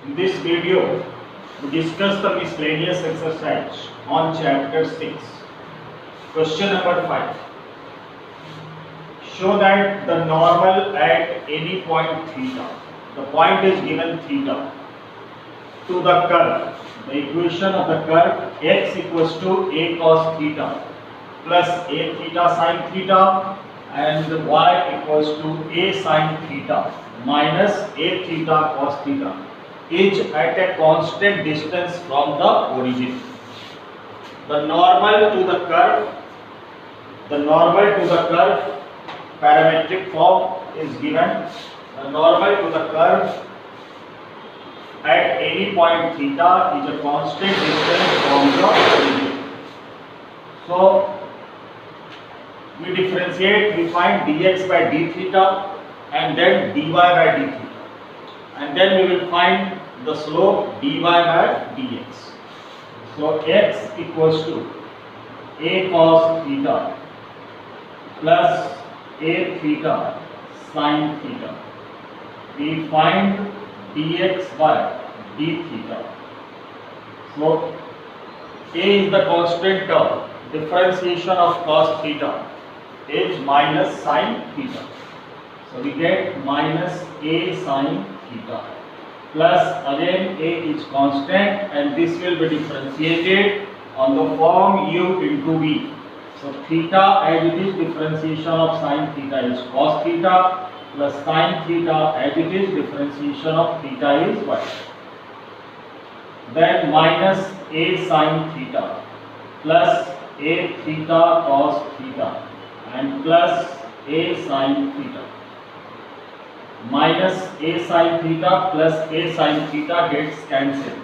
In this video, we discuss the miscellaneous exercise on chapter 6. Question number 5. Show that the normal at any point theta, the point is given theta, to the curve. The equation of the curve x equals to a cos theta plus a theta sin theta and y equals to a sin theta minus a theta cos theta is at a constant distance from the origin. The normal to the curve parametric form is given. The normal to the curve at any point theta is a constant distance from the origin. So we differentiate, we find dx by d theta and then dy by d theta, and then we will find the slope dy by dx. So x equals to a cos theta plus a theta sin theta. We find dx by d theta. So a is the constant term. Differentiation of cos theta is minus sin theta. So we get minus a sin theta plus again a is constant and this will be differentiated on the form u into v. So theta as it is, differentiation of sin theta is cos theta plus sin theta as it is, differentiation of theta is y. Then minus a sin theta plus a theta cos theta and plus a sin theta. Minus a sin theta plus a sin theta gets cancelled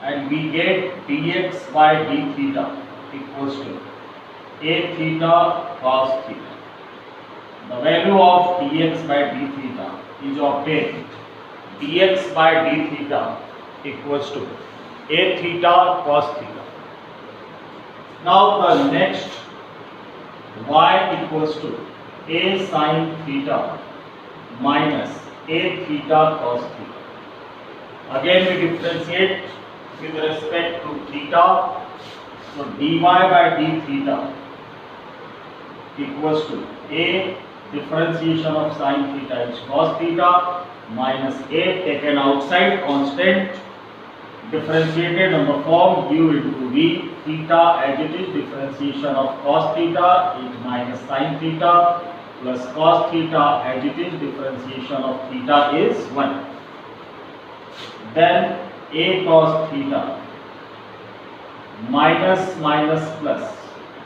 and we get dx by d theta equals to a theta cos theta. The value of dx by d theta is obtained. Dx by d theta equals to a theta cos theta. Now the next, y equals to a sin theta minus a theta cos theta. Again we differentiate with respect to theta. So dy by d theta equals to a differentiation of sin theta is cos theta minus a taken outside constant differentiated on the form u into v. Theta as it is, differentiation of cos theta is minus sin theta plus cos theta as it is, differentiation of theta is 1. Then a cos theta minus plus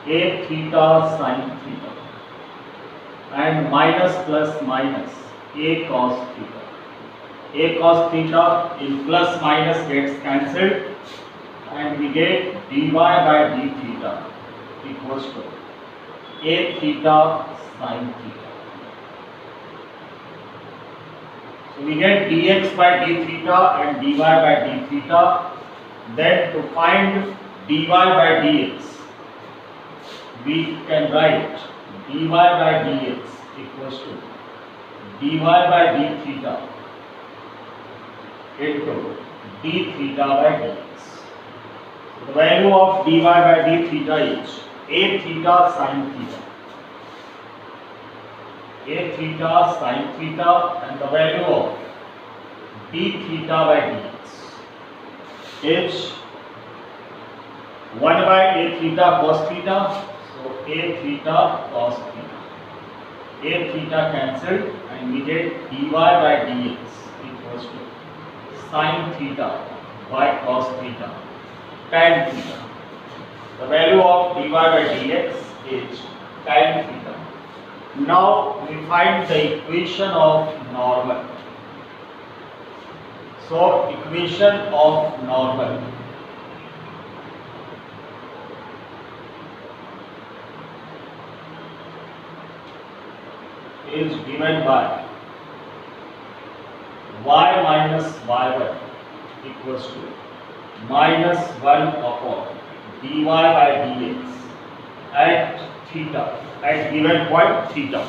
a theta sin theta and minus plus minus a cos theta. A cos theta in plus minus gets cancelled and we get dy by d theta equals to a theta sin theta. So we get dx by d theta and dy by d theta. Then to find dy by dx, we can write dy by dx equals to dy by d theta into d theta by dx. The value of dy by d theta is a theta sin theta. A theta sin theta, and the value of d theta by dx is 1 by a theta cos theta. So a theta cos theta. A theta cancelled and we get dy by dx equals to sin theta by cos theta tan theta. The value of dy by dx is tan theta. Now we find the equation of normal. So equation of normal is given by y minus y1 equals to minus 1 upon dy by dx at theta, at given point theta,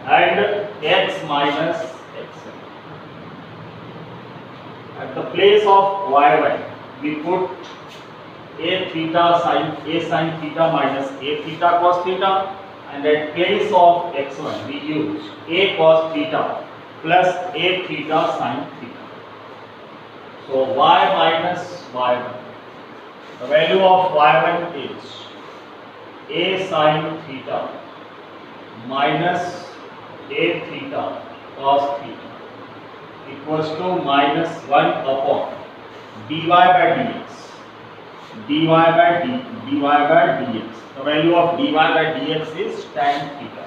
and x minus xn. At the place of y1, we put a sin theta minus a theta cos theta, and at place of x1 we use a cos theta plus a theta sin theta. So y minus y1, the value of y1 is a sin theta minus a theta cos theta equals to minus 1 upon dy by dx. dy by dx. The value of dy by dx is tan theta.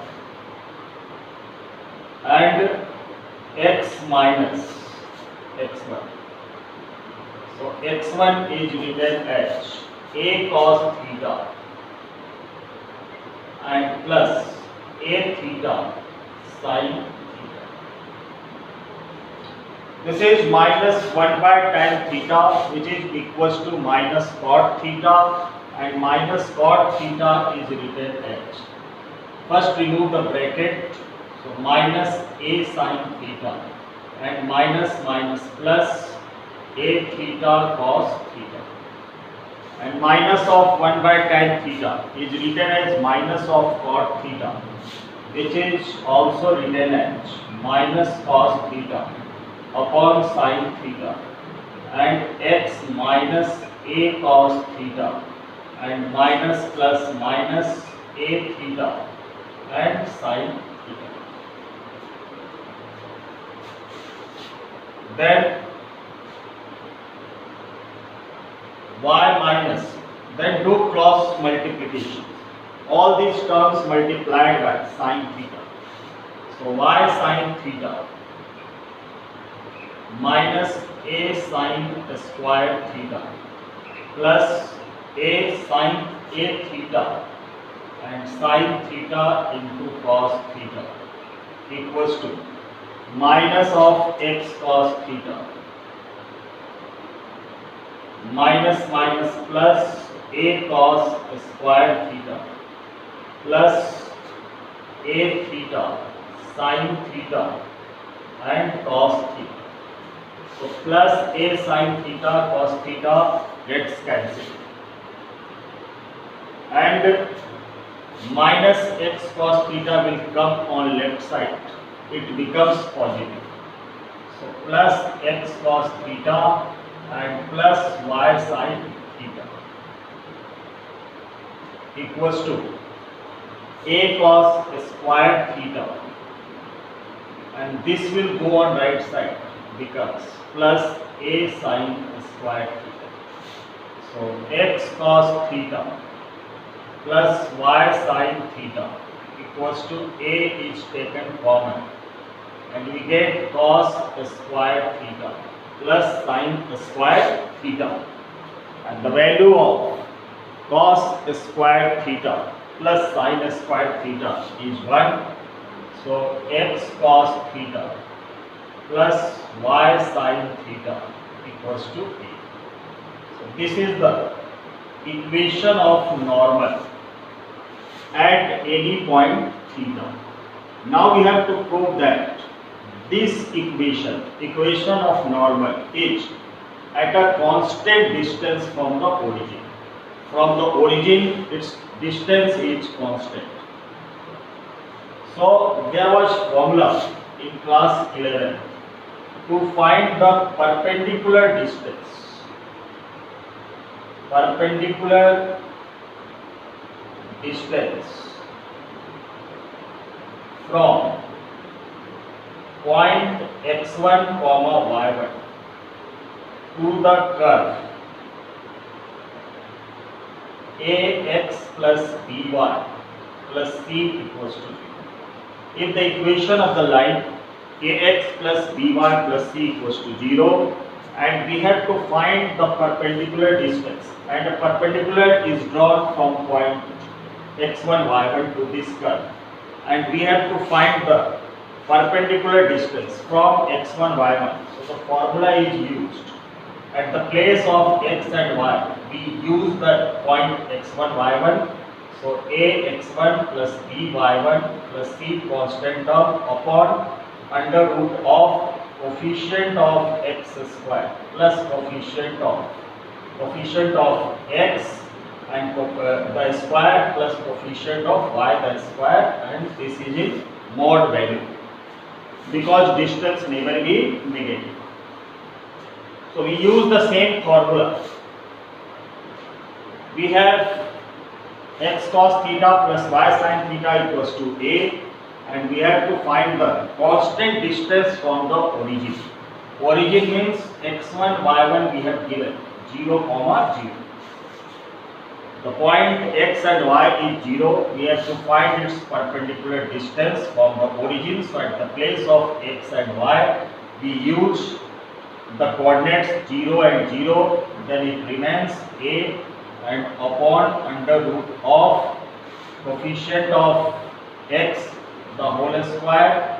And x minus x1. So x1 is written as a cos theta and plus a theta sin. This is minus 1 by tan theta, which is equals to minus cot theta, and minus cot theta is written as, first remove the bracket, so minus a sin theta and minus plus a theta cos theta, and minus of 1 by tan theta is written as minus of cot theta, which is also written as minus cos theta upon sin theta, and x minus a cos theta and minus plus minus a theta and sin theta. Then y minus, then do cross multiplication. All these terms multiplied by sin theta. So y sin theta minus a sin square theta plus a sin a theta and sin theta into cos theta equals to minus of x cos theta minus plus a cos square theta plus a theta sin theta and cos theta. So plus a sin theta cos theta gets cancelled, and minus x cos theta will come on left side, it becomes positive. So plus x cos theta and plus y sin theta equals to a cos square theta, and this will go on right side, becomes plus a sin square theta. So x cos theta plus y sin theta equals to a is taken common, and we get cos square theta plus sin square theta, and the value of cos square theta plus sin square theta is 1. So x cos theta plus y sin theta equals to a. So this is the equation of normal at any point theta. Now we have to prove that this equation of normal is at a constant distance from the origin. From the origin, its distance is constant. So there was formula in class 11 to find the perpendicular distance. Perpendicular distance from point x1 comma y1 to the curve ax plus by plus c equals to 0. If the equation of the line ax plus by plus c equals to 0, and we have to find the perpendicular distance, and the perpendicular is drawn from point x1 y1 to this curve, and we have to find the perpendicular distance from x1 y1. So the formula is used. At the place of x and y, we use the point x1 y1. So ax1 plus by1 plus c constant term upon under root of coefficient of x square plus coefficient of x and the square plus coefficient of y the square, and this is in mod value because distance never be negative. So we use the same formula. We have x cos theta plus y sin theta equals to a, and we have to find the constant distance from the origin. Origin means x1, y1 we have given 0, 0. The point x and y is 0. We have to find its perpendicular distance from the origin. So at the place of x and y, we use the coordinates 0 and 0. Then it remains a, and upon under root of coefficient of x the whole square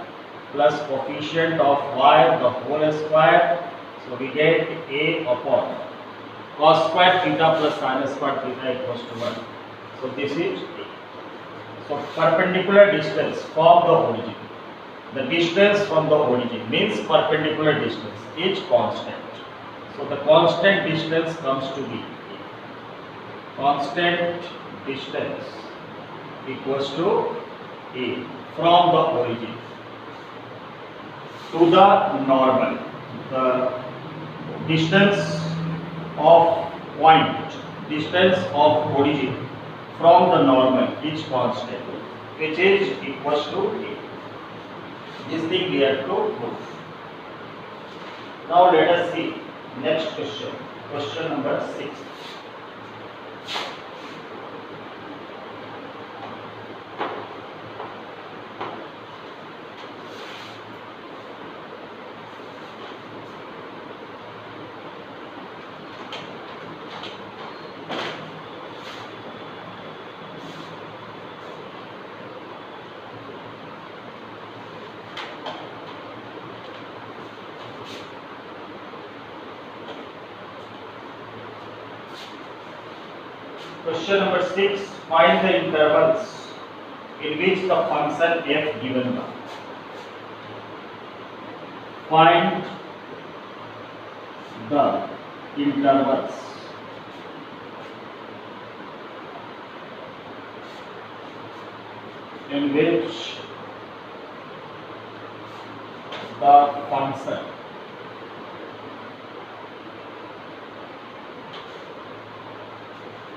plus coefficient of y the whole square. So we get a upon cos square theta plus sin square theta equals to 1. So this is a. So perpendicular distance from the origin. The distance from the origin means perpendicular distance is constant. So the constant distance comes to be constant distance equals to a from the origin to the normal. The distance of point, distance of origin from the normal is constant, which is equals to a. This thing we have to prove. Now let us see next question. Question number 6. Question number 6. Find the intervals in which the function f given by. Find the intervals in which the function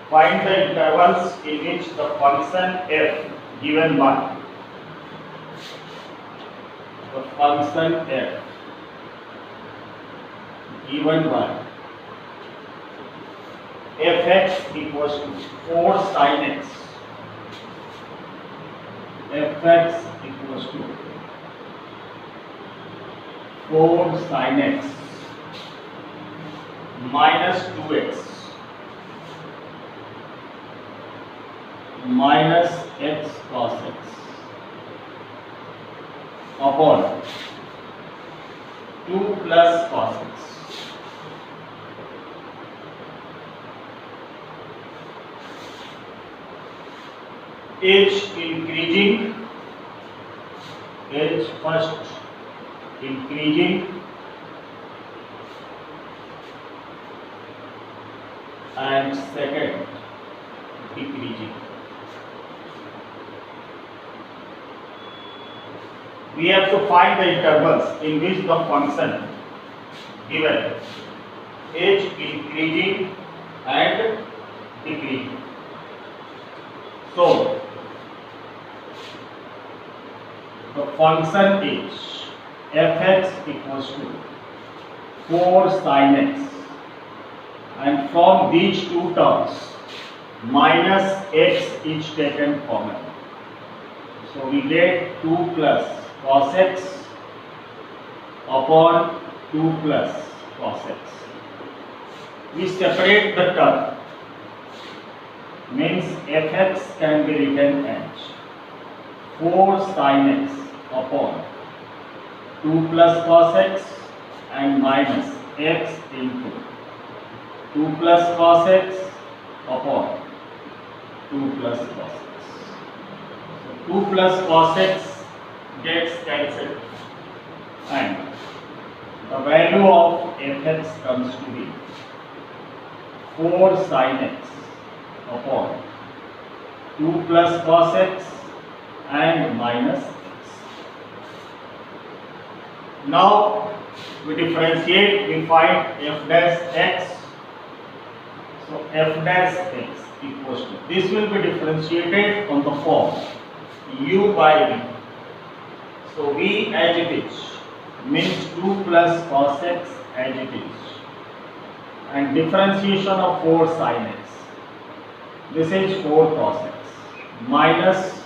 Find the intervals in which the function f given by fx equals to 4 sin x, fx equals to 4 sin x minus 2x minus x cos x upon 2 plus cos x. Is increasing, is first increasing and second decreasing. We have to find the intervals in which the function given is increasing and decreasing. So the function is fx equals to 4 sin x, and from these two terms minus x is taken common. So we get 2 plus cos x upon 2 plus cos x. We separate the term, means fx can be written as 4 sin x upon 2 plus cos x and minus x into 2 plus cos x upon 2 plus cos x. So 2 plus cos x gets cancelled and fx comes to be 4 sin x upon 2 plus cos x and minus x. Now we differentiate, we find f dash x. So f dash x equals to, this will be differentiated on the form u by v. So v as it is means 2 plus cos x as it is, and differentiation of 4 sin x, this is 4 cos x, minus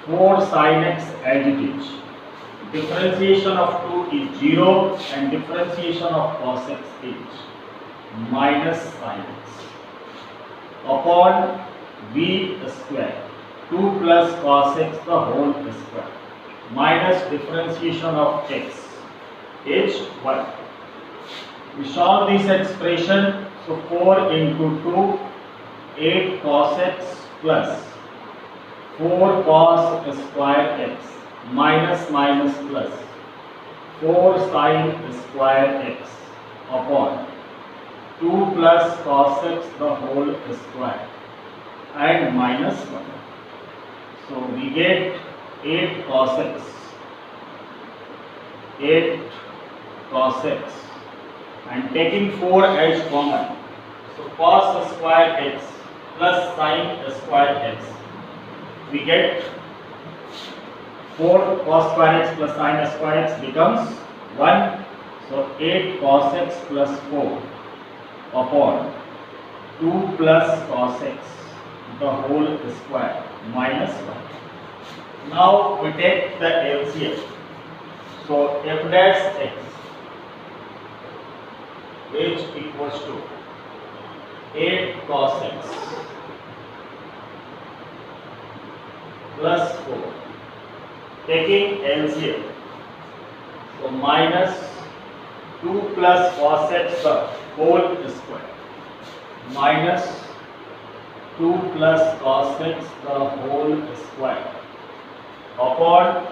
4 sin x as it is. Differentiation of 2 is 0 and differentiation of cos x is minus sin x upon v square, 2 plus cos x the whole square, minus differentiation of x is 1. We solve this expression, so 4 into 2, 8 cos x plus 4 cos square x minus minus plus 4 sin square x upon 2 plus cos x the whole square and minus 1. So we get 8 cos x, 8 cos x, and taking 4 as common, so cos square x plus sin square x, we get 4 cos square x plus sin square x becomes 1. So 8 cos x plus 4 upon 2 plus cos x the whole square minus 1. Now we take the LCM. So f dash x is equals to 8 cos x plus 4. Taking LCM, so minus 2 plus cos x the whole square minus 2 plus cos x the whole square upon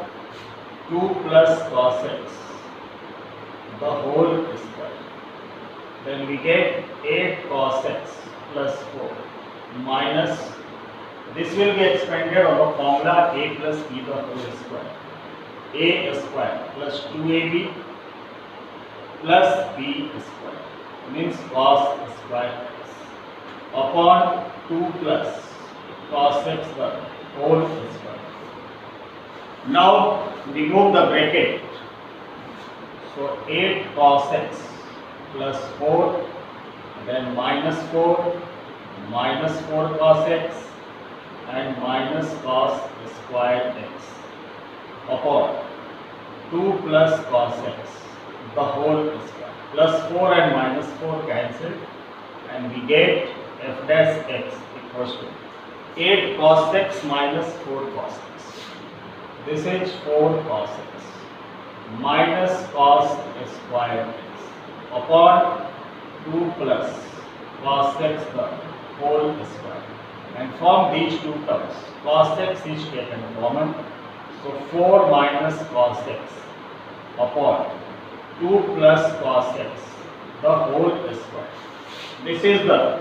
2 plus cos x the whole square. Then we get 8 cos x plus 4 minus, this will be expanded on the formula a plus b the whole square, a square plus 2ab plus b square means cos square x upon 2 plus cos x the whole square. Now remove the bracket, so 8 cos x plus 4, then minus 4 cos x and minus cos square x upon 2 plus cos x the whole square, plus 4 and minus 4 cancelled, and we get f dash x equals to 8 cos x minus 4 cos x. This is 4 cos x minus cos square x upon 2 plus cos x the whole square. And from these two terms, cos x is taken common, so 4 minus cos x upon 2 plus cos x the whole square. This is the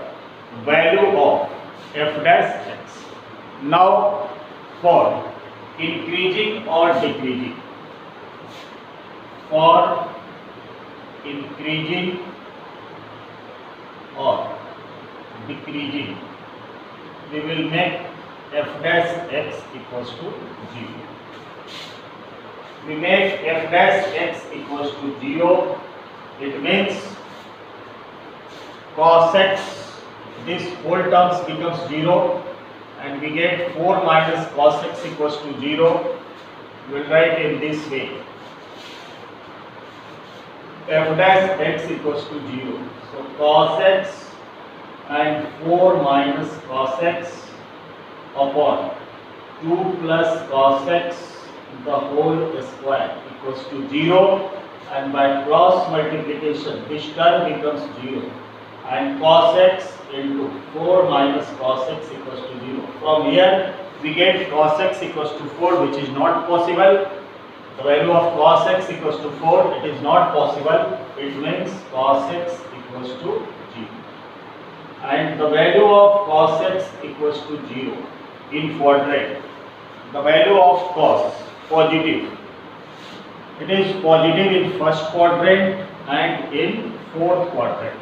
value of f dash x. Now for increasing or decreasing, for increasing or decreasing, we will make f dash x equals to 0. We make f dash x equals to 0. It means cos x, this whole terms becomes 0, and we get 4 minus cos x equals to 0. We will write in this way, f dash x equals to 0. So cos x and 4 minus cos x upon 2 plus cos x the whole square equals to 0, and by cross multiplication this term becomes 0, and cos x into 4 minus cos x equals to 0. From here we get cos x equals to 4, which is not possible. The value of cos x equals to 4, it is not possible. It means cos x equals to 0. And the value of cos x equals to 0 in quadrant. The value of cos positive. It is positive in first quadrant and in fourth quadrant.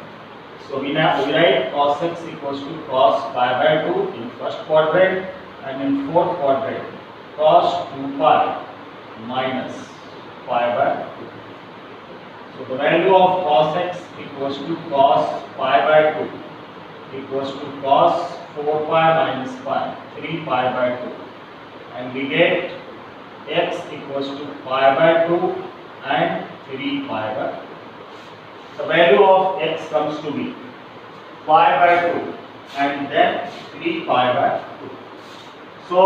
So we write cos x equals to cos pi by 2 in first quadrant and in fourth quadrant cos 2 pi minus pi by 2. So the value of cos x equals to cos pi by 2 equals to cos 4 pi minus pi 3 pi by 2, and we get x equals to pi by 2 and 3 pi by 2. The value of x comes to be pi by 2 and then 3 pi by 2. So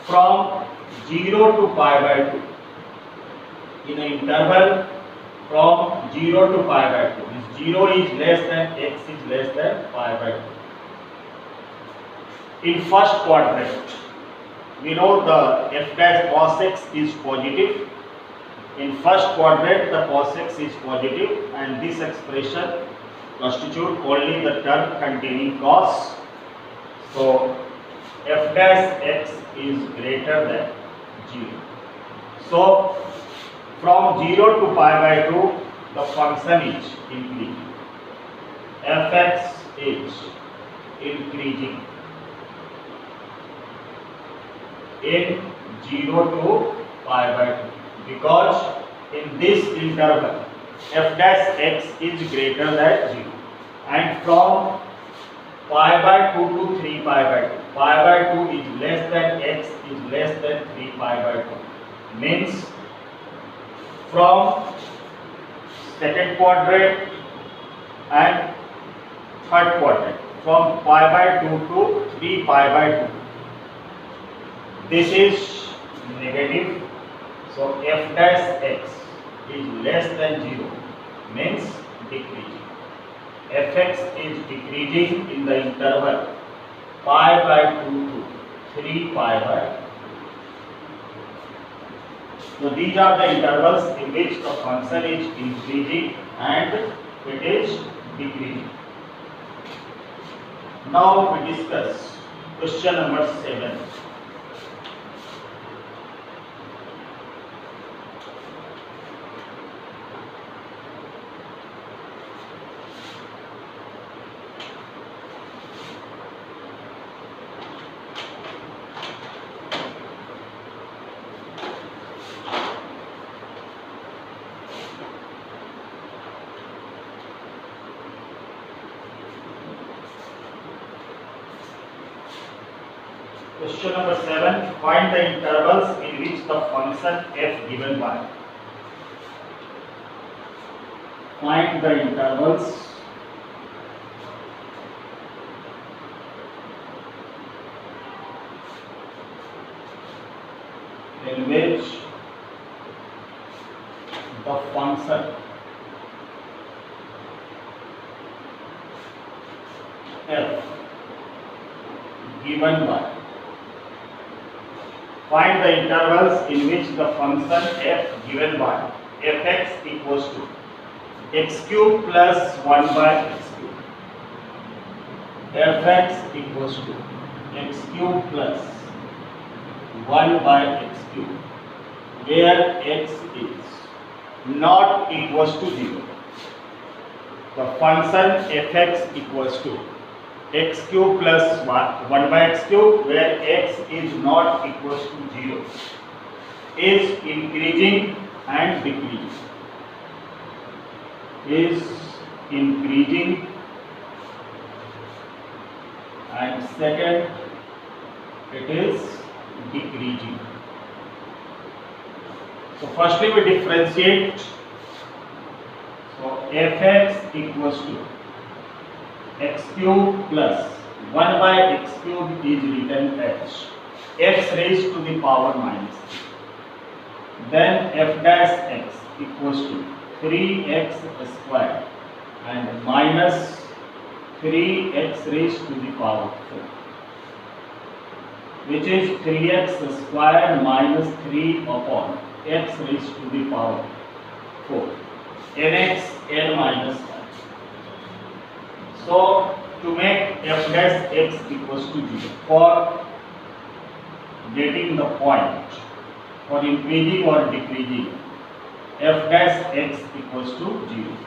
from 0 to pi by 2, in an interval from 0 to pi by 2, if 0 is less than x is less than pi by 2. In first quadrant, we know the f dash cos x is positive. In first quadrant, the cos x is positive, and this expression constitutes only the term containing cos. So f dash x is greater than 0. So from 0 to pi by 2, the function is increasing. Fx is increasing in 0 to pi by 2, because in this interval f dash x is greater than 0, and from pi by 2 to 3 pi by 2, pi by 2 is less than x is less than 3 pi by 2, means from second quadrant and third quadrant, from pi by 2 to 3 pi by 2, this is negative. So f dash x is less than 0, means decreasing. Fx is decreasing in the interval pi by 2 to 3 pi by 2. So these are the intervals in which the function is increasing and it is decreasing. Now we discuss question number 7. Question number 7. Find the intervals in which the function f given by. Find the intervals in which the function f given by. Find the intervals in which the function f given by fx equals to x cube plus 1 by x cube. Fx equals to x cube plus 1 by x cube, where x is not equals to 0. The function fx equals to x cube plus 1 by x cube, where x is not equals to 0, is increasing and decreasing. Is increasing, and second, it is decreasing. So firstly we differentiate. So fx equals to x cube plus 1 by x cube is written as x raised to the power minus 3. Then f dash x equals to 3x square and minus 3x raised to the power 4. which is 3x square minus 3 upon x raised to the power 4, nx n minus 1. So to make f dash x equals to 0 for getting the point for increasing or decreasing, f dash x equals to 0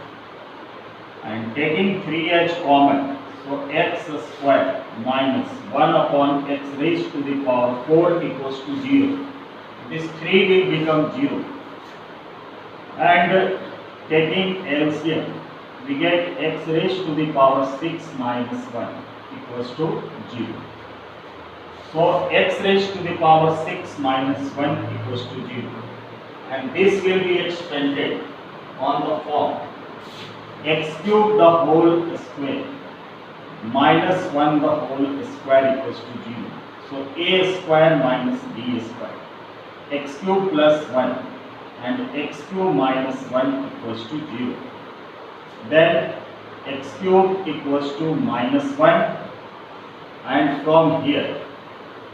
and taking 3h common, so x square minus 1 upon x raised to the power 4 equals to 0. This 3 will become 0 and taking LCM we get x raised to the power 6 minus 1 equals to 0. So x raised to the power 6 minus 1 equals to 0, and this will be expanded on the form x cube the whole square minus 1 the whole square equals to 0. So a square minus b square, x cube plus 1 and x cube minus 1 equals to 0. Then x cube equals to minus 1, and from here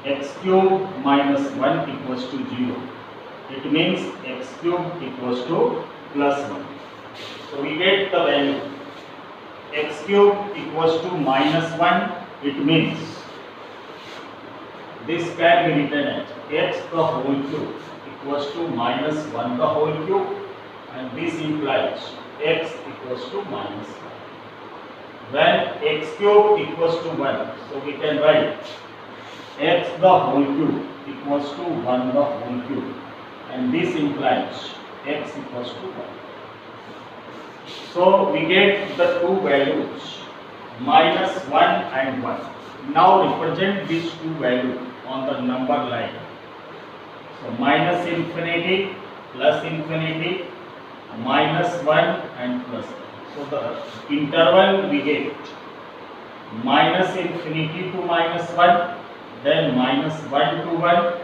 x cube minus 1 equals to 0. It means x cube equals to plus 1. So we get the value x cube equals to minus 1. It means this can be written as x the whole cube equals to minus 1 the whole cube, and this implies x equals to minus 1. When x cube equals to 1, so we can write x the whole cube equals to 1 the whole cube, and this implies x equals to 1. So we get the two values minus 1 and 1. Now represent these two values on the number line. So minus infinity, plus infinity, minus 1 and plus 1. So the interval we get minus infinity to minus 1, then minus 1 to 1,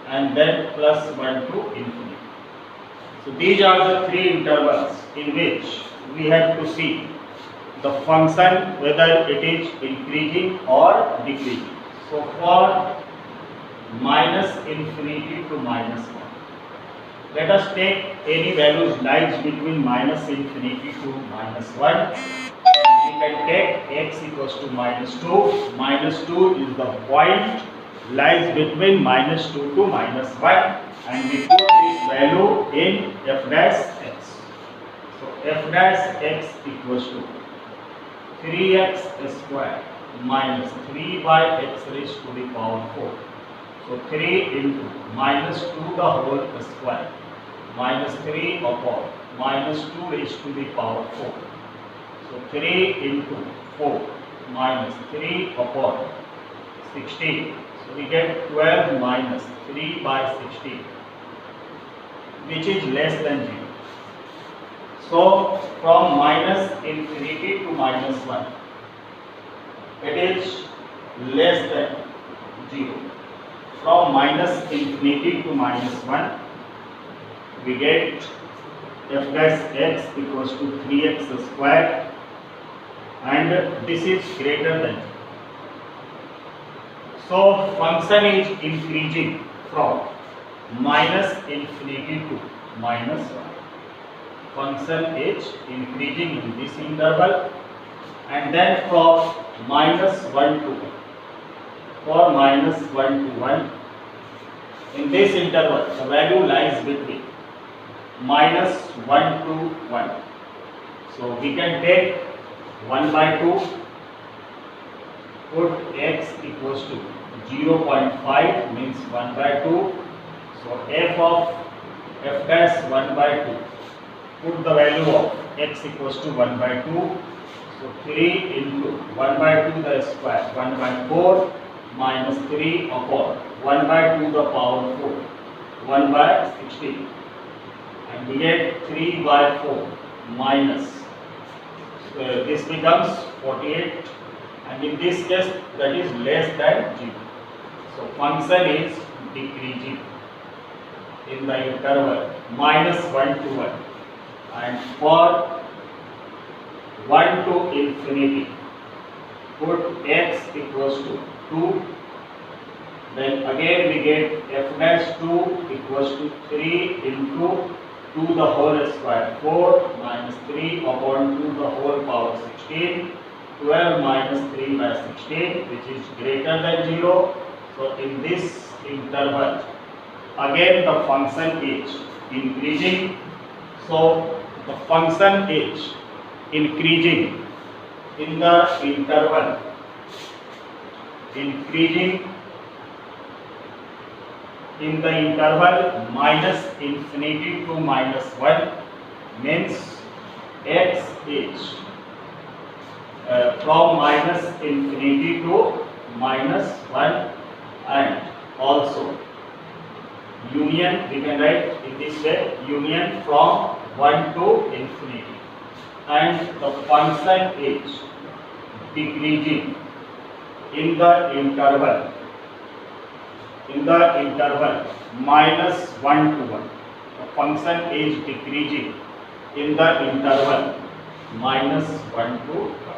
and then plus 1 to infinity. So these are the three intervals in which we have to see the function whether it is increasing or decreasing. So for minus infinity to minus 1, let us take any values lies between minus infinity to minus 1. We can take x equals to minus 2. Minus 2 is the point lies between minus 2 to minus 1, and we put this value in f dash x. So f dash x equals to 3x square minus 3 by x raised to the power 4. So 3 into minus 2 the whole square minus 3 upon minus 2 raised to the power 4. So 3 into 4 minus 3 upon 16. So we get 12 minus 3 by 16, which is less than 0. So from minus infinity to minus 1, it is less than 0. From minus infinity to minus 1, we get f dash x equals to 3x square, and this is greater than 0. So function is increasing from minus infinity to minus 1. Function is increasing in this interval, and then from minus 1 to 1. For minus 1 to 1, in this interval the value lies between minus 1 to 1. So we can take 1 by 2, put x equals to 0.5 means 1 by 2. So f of f dash 1 by 2, put the value of x equals to 1 by 2. So 3 into 1 by 2 the square, 1 by 4 minus 3 upon 1 by 2 the power 4, 1 by 16. And we get 3 by 4 minus, this becomes 48, and in this case that is less than 0. So function is decreasing in the interval minus 1 to 1, and for 1 to infinity put x equals to 2, Then again we get f dash 2 equals to 3 into 2 the whole square, 4 minus 3 upon 2 the whole power 16, 12 minus 3 by 16, which is greater than 0. So in this interval, again the function is increasing. So the function is increasing in the interval, increasing in the interval minus infinity to minus 1, means x is from minus infinity to minus 1, and also union, we can write in this way, union from 1 to infinity, and the function is decreasing in the interval, minus 1 to 1. The function is decreasing in the interval minus 1 to 1.